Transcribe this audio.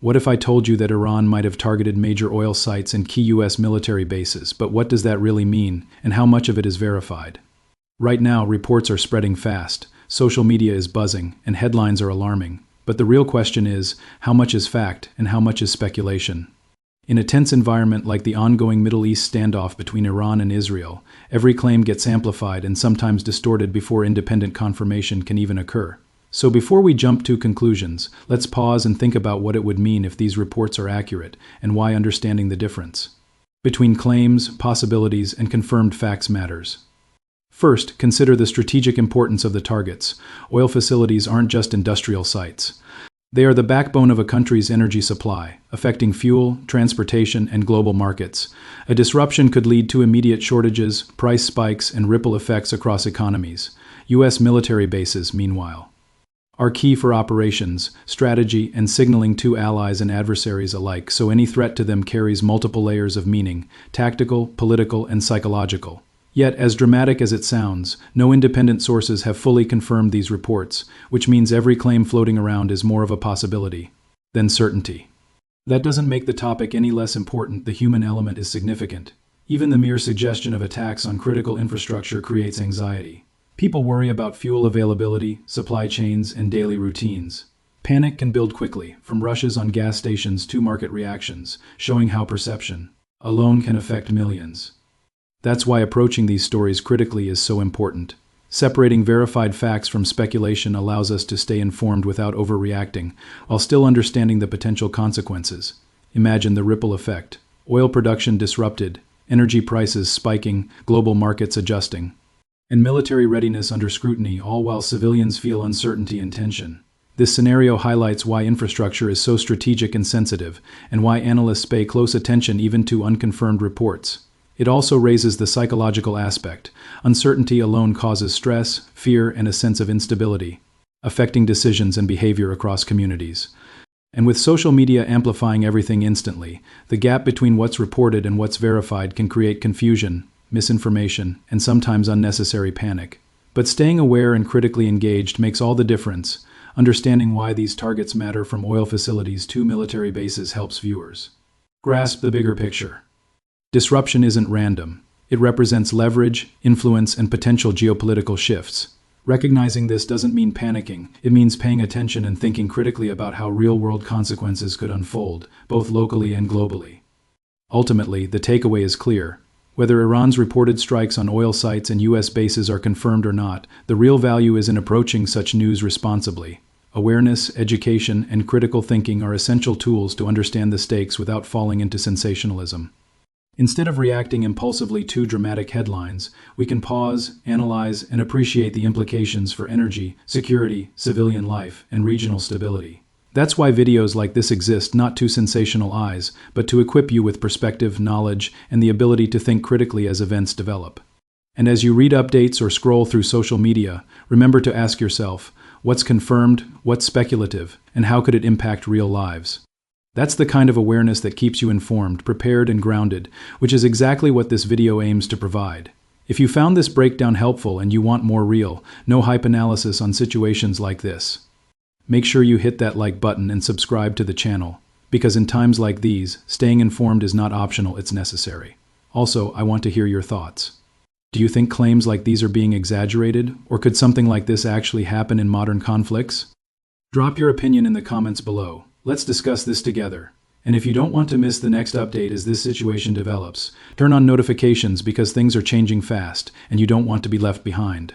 What if I told you that Iran might have targeted major oil sites and key US military bases, but what does that really mean, and how much of it is verified? Right now, reports are spreading fast, social media is buzzing, and headlines are alarming. But the real question is, how much is fact and how much is speculation? In a tense environment like the ongoing Middle East standoff between Iran and Israel, every claim gets amplified and sometimes distorted before independent confirmation can even occur. So before we jump to conclusions, let's pause and think about what it would mean if these reports are accurate and why understanding the difference between claims, possibilities, and confirmed facts matters. First, consider the strategic importance of the targets. Oil facilities aren't just industrial sites. They are the backbone of a country's energy supply, affecting fuel, transportation, and global markets. A disruption could lead to immediate shortages, price spikes, and ripple effects across economies. U.S. military bases, meanwhile, are key for operations, strategy, and signaling to allies and adversaries alike, so any threat to them carries multiple layers of meaning: tactical, political, and psychological. Yet, as dramatic as it sounds, no independent sources have fully confirmed these reports, which means every claim floating around is more of a possibility than certainty. That doesn't make the topic any less important. The human element is significant. Even the mere suggestion of attacks on critical infrastructure creates anxiety. People worry about fuel availability, supply chains, and daily routines. Panic can build quickly, from rushes on gas stations to market reactions, showing how perception alone can affect millions. That's why approaching these stories critically is so important. Separating verified facts from speculation allows us to stay informed without overreacting, while still understanding the potential consequences. Imagine the ripple effect: oil production disrupted, energy prices spiking, global markets adjusting, and military readiness under scrutiny, all while civilians feel uncertainty and tension. This scenario highlights why infrastructure is so strategic and sensitive, and why analysts pay close attention even to unconfirmed reports. It also raises the psychological aspect. Uncertainty alone causes stress, fear, and a sense of instability, affecting decisions and behavior across communities. And with social media amplifying everything instantly, the gap between what's reported and what's verified can create confusion, misinformation, and sometimes unnecessary panic. But staying aware and critically engaged makes all the difference. Understanding why these targets matter, from oil facilities to military bases, helps viewers grasp the bigger picture. Disruption isn't random. It represents leverage, influence, and potential geopolitical shifts. Recognizing this doesn't mean panicking. It means paying attention and thinking critically about how real-world consequences could unfold, both locally and globally. Ultimately, the takeaway is clear. Whether Iran's reported strikes on oil sites and U.S. bases are confirmed or not, the real value is in approaching such news responsibly. Awareness, education, and critical thinking are essential tools to understand the stakes without falling into sensationalism. Instead of reacting impulsively to dramatic headlines, we can pause, analyze, and appreciate the implications for energy, security, civilian life, and regional stability. That's why videos like this exist, not to sensational eyes, but to equip you with perspective, knowledge, and the ability to think critically as events develop. And as you read updates or scroll through social media, remember to ask yourself, what's confirmed, what's speculative, and how could it impact real lives? That's the kind of awareness that keeps you informed, prepared, and grounded, which is exactly what this video aims to provide. If you found this breakdown helpful and you want more real, no hype analysis on situations like this, make sure you hit that like button and subscribe to the channel, because in times like these, staying informed is not optional, it's necessary. Also, I want to hear your thoughts. Do you think claims like these are being exaggerated, or could something like this actually happen in modern conflicts? Drop your opinion in the comments below. Let's discuss this together. And if you don't want to miss the next update as this situation develops, turn on notifications because things are changing fast and you don't want to be left behind.